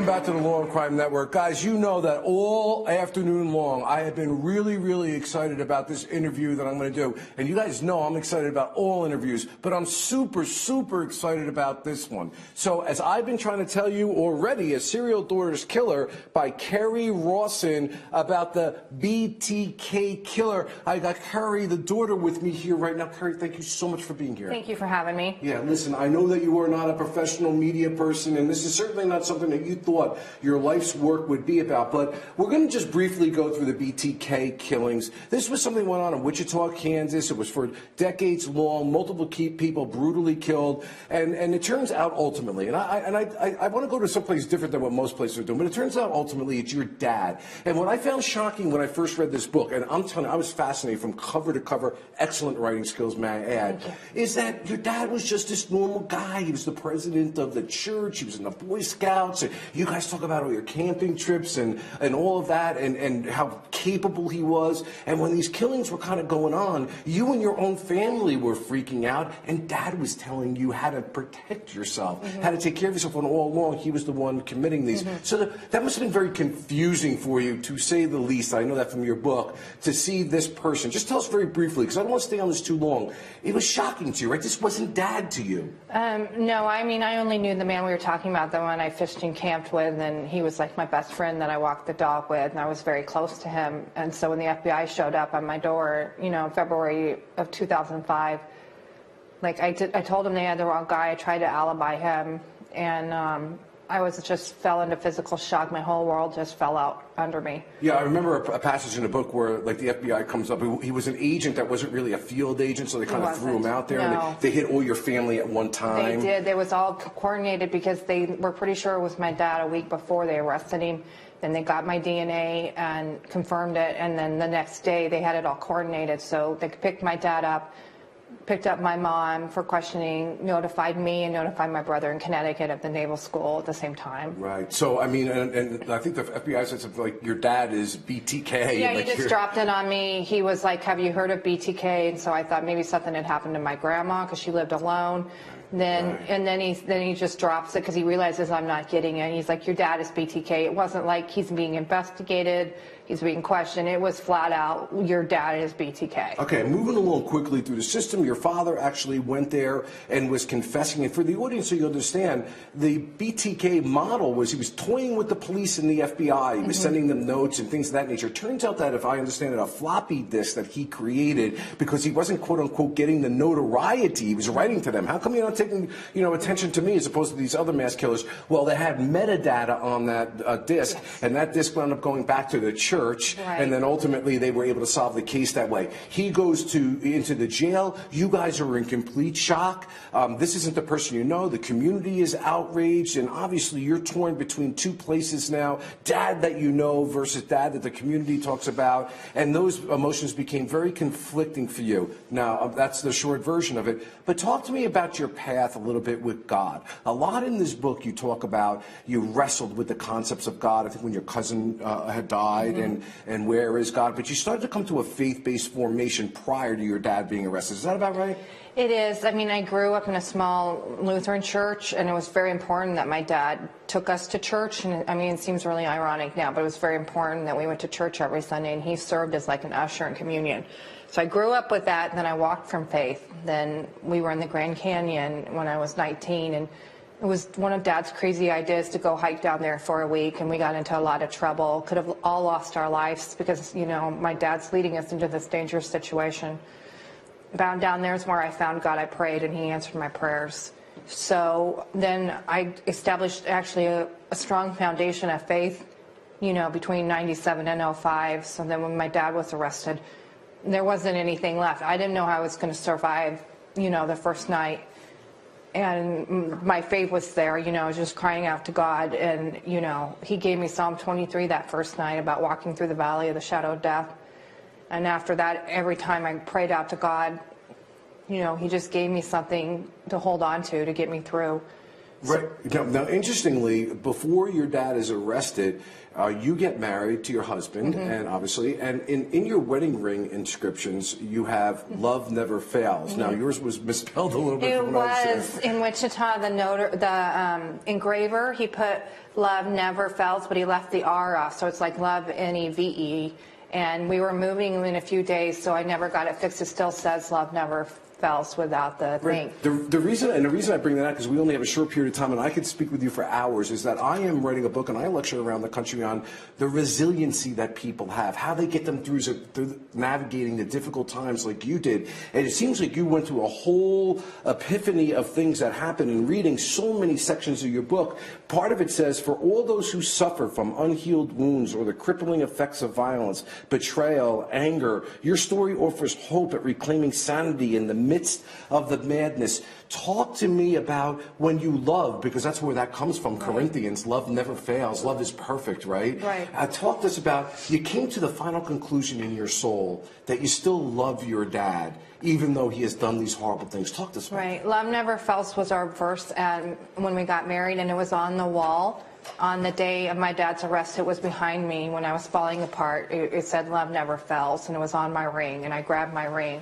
Welcome back to the Law and Crime Network. Guys, you know that all afternoon long I have been really excited about this interview that I'm going to do. And you guys know I'm excited about all interviews, but I'm super excited about this one. So as I've been trying to tell you already, A Serial Daughter's Killer by Kerri Rawson about the BTK Killer. I got Kerri, the daughter, with me here right now. Kerri, thank you so much for being here. Thank you for having me. Yeah, listen, I know that you are not a professional media person, and this is certainly not something that you thought your life's work would be about, but we're going to just briefly go through the BTK killings. This was something that went on in Wichita, Kansas. It was for decades long, multiple people brutally killed, and it turns out ultimately, and I want to go to someplace different than what most places are doing, but it turns out ultimately it's your dad. And what I found shocking when I first read this book, and I'm telling you, I was fascinated from cover to cover, excellent writing skills, may I add, is that your dad was just this normal guy. He was the president of the church. He was in the Boy Scouts. And you guys talk about all your camping trips and all of that and how capable he was. And when these killings were kind of going on, you and your own family were freaking out, and Dad was telling you how to protect yourself, how to take care of yourself, when all along he was the one committing these. So that must have been very confusing for you, to say the least. I know that from your book, to see this person. Just tell us very briefly, because I don't want to stay on this too long. It was shocking to you, right? This wasn't Dad to you. No, I mean, I only knew the man we were talking about, the one I fished and camped with, and he was like my best friend that I walked the dog with, and I was very close to him. And so when the FBI showed up on my door, you know, in February of 2005, like I told him they had the wrong guy. I tried to alibi him, and I just fell into physical shock. My whole world just fell out under me. Yeah, I remember a passage in the book where, like, the FBI comes up. He was an agent that wasn't really a field agent, so they kind of threw him out there. No. And they hit all your family at one time. They did. It was all coordinated because they were pretty sure it was my dad a week before they arrested him. Then they got my DNA and confirmed it, and then the next day they had it all coordinated. So they picked my dad up, picked up my mom for questioning, notified me, and notified my brother in Connecticut at the Naval School at the same time. Right. So, I mean, and I think the FBI said something like, your dad is BTK. Yeah, like he just dropped it on me. He was like, have you heard of BTK? And so I thought maybe something had happened to my grandma because she lived alone. And then he just drops it because he realizes I'm not getting it. He's like, your dad is BTK. It wasn't like he's being investigated, he's being questioned. It was flat out, your dad is BTK. Okay, moving along quickly through the system, your father actually went there and was confessing. And for the audience, so you understand, the BTK model was he was toying with the police and the FBI. He was sending them notes and things of that nature. Turns out that, if I understand it, a floppy disk that he created because he wasn't, quote unquote, getting the notoriety. He was writing to them. How come you're not taking, attention to me as opposed to these other mass killers? Well, they had metadata on that disk, and that disk wound up going back to the church. And then ultimately they were able to solve the case that way. He goes into the jail. You guys are in complete shock. This isn't the person you know. The community is outraged, and obviously you're torn between two places now: Dad that you know versus Dad that the community talks about, and those emotions became very conflicting for you. Now, that's the short version of it, but talk to me about your path a little bit with God. A lot in this book you talk about, you wrestled with the concepts of God. I think when your cousin had died, and where is God? But you started to come to a faith-based formation prior to your dad being arrested. Is that about right? It is. I mean, I grew up in a small Lutheran church, and it was very important that my dad took us to church. And I mean, it seems really ironic now, but it was very important that we went to church every Sunday, and he served as like an usher in communion. So I grew up with that, and then I walked from faith. Then we were in the Grand Canyon when I was 19, and it was one of Dad's crazy ideas to go hike down there for a week, and we got into a lot of trouble. Could have all lost our lives because, my dad's leading us into this dangerous situation. Down there is where I found God. I prayed, and he answered my prayers. So then I established actually a strong foundation of faith, between 97 and 05. So then when my dad was arrested, there wasn't anything left. I didn't know how I was going to survive, the first night. And my faith was there, I was just crying out to God. And, he gave me Psalm 23 that first night about walking through the valley of the shadow of death. And after that, every time I prayed out to God, he just gave me something to hold on to get me through. Right. Now, interestingly, before your dad is arrested, you get married to your husband, and obviously, and in your wedding ring inscriptions, you have "Love Never Fails." Now, yours was misspelled a little bit. It from what I was said. in Wichita. The engraver, he put "Love Never Fails," but he left the R off, so it's like "Love Neve." And we were moving in a few days, so I never got it fixed. It still says "Love Never Fails" without the thing. The reason I bring that up, because we only have a short period of time, and I could speak with you for hours, is that I am writing a book and I lecture around the country on the resiliency that people have, how they get them through navigating the difficult times like you did. And it seems like you went through a whole epiphany of things that happened in reading so many sections of your book. Part of it says, for all those who suffer from unhealed wounds or the crippling effects of violence, betrayal, anger, your story offers hope at reclaiming sanity in the midst of the madness. Talk to me about when you love, because that's where that comes from. Right. Corinthians, love never fails. Love is perfect, right? Right. Talk to us about, you came to the final conclusion in your soul that you still love your dad, even though he has done these horrible things. Talk to us about Right. Love Never Fails was our verse when we got married, and it was on the wall. On the day of my dad's arrest, it was behind me when I was falling apart. It said "Love Never Fails," and it was on my ring, and I grabbed my ring.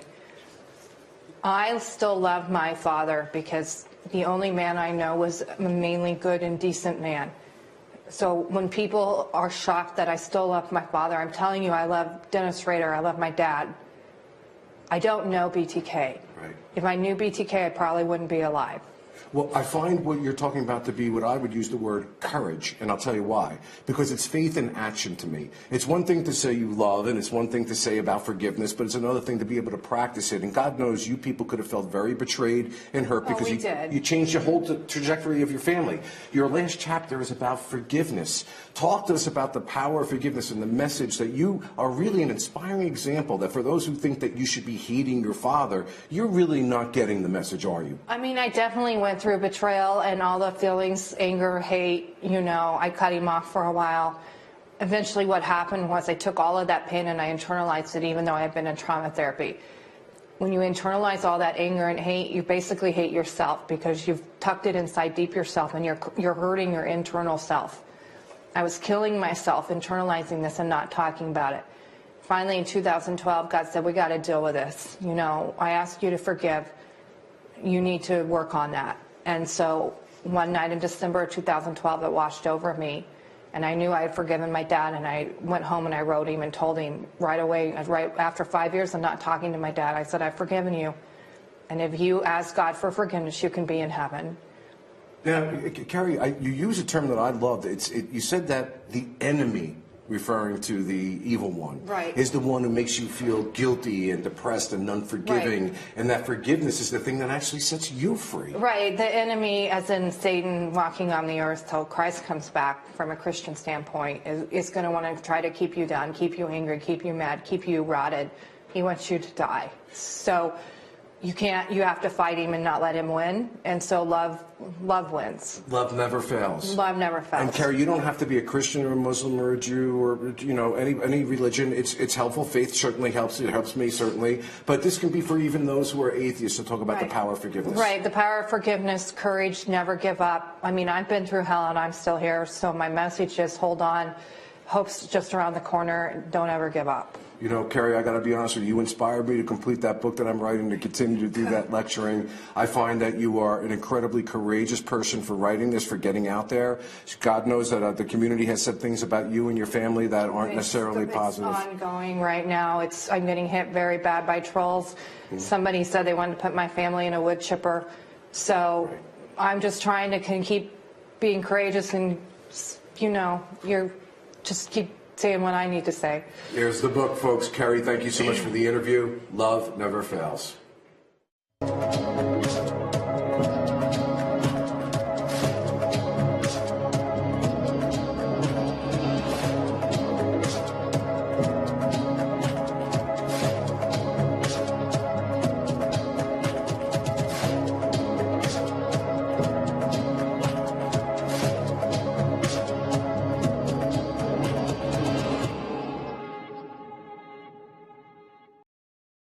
I still love my father because the only man I know was a mainly good and decent man. So when people are shocked that I still love my father, I'm telling you, I love Dennis Rader, I love my dad. I don't know BTK. Right. If I knew BTK, I probably wouldn't be alive. Well, I find what you're talking about to be what I would use the word courage, and I'll tell you why. Because it's faith in action to me. It's one thing to say you love, and it's one thing to say about forgiveness, but it's another thing to be able to practice it. And God knows you people could have felt very betrayed and hurt because you changed your whole trajectory of your family. Your last chapter is about forgiveness. Talk to us about the power of forgiveness and the message that you are really an inspiring example that for those who think that you should be hating your father, you're really not getting the message, are you? I mean, I definitely went through betrayal and all the feelings, anger, hate, I cut him off for a while. Eventually what happened was I took all of that pain and I internalized it, even though I had been in trauma therapy. When you internalize all that anger and hate, you basically hate yourself because you've tucked it inside deep yourself and you're hurting your internal self. I was killing myself, internalizing this and not talking about it. Finally, in 2012, God said, we got to deal with this. I asked you to forgive. You need to work on that. And so one night in December of 2012, it washed over me. And I knew I had forgiven my dad, and I went home and I wrote him and told him right away, right after 5 years of not talking to my dad, I said, I've forgiven you. And if you ask God for forgiveness, you can be in heaven. Now, Kerri, you use a term that I loved. You said that the enemy, referring to the evil one, right, is the one who makes you feel guilty and depressed and unforgiving, right, and that forgiveness is the thing that actually sets you free. Right. The enemy, as in Satan walking on the earth till Christ comes back, from a Christian standpoint, is going to want to try to keep you down, keep you angry, keep you mad, keep you rotted. He wants you to die. So you have to fight him and not let him win. And so love wins. Love never fails. Love never fails. And Kerri, you don't have to be a Christian or a Muslim or a Jew or any religion. It's helpful. Faith certainly helps. It helps me certainly. But this can be for even those who are atheists to talk about the power of forgiveness. Right. The power of forgiveness, courage, never give up. I mean, I've been through hell and I'm still here. So my message is hold on. Hope's just around the corner. Don't ever give up. Kerri, I got to be honest with you. You inspired me to complete that book that I'm writing, to continue to do that lecturing. I find that you are an incredibly courageous person for writing this, for getting out there. God knows that the community has said things about you and your family that aren't necessarily positive. It's ongoing right now. I'm getting hit very bad by trolls. Mm-hmm. Somebody said they wanted to put my family in a wood chipper. So I'm just trying to keep being courageous and, just keep saying what I need to say. Here's the book, folks. Kerri, thank you so much for the interview. Love never fails.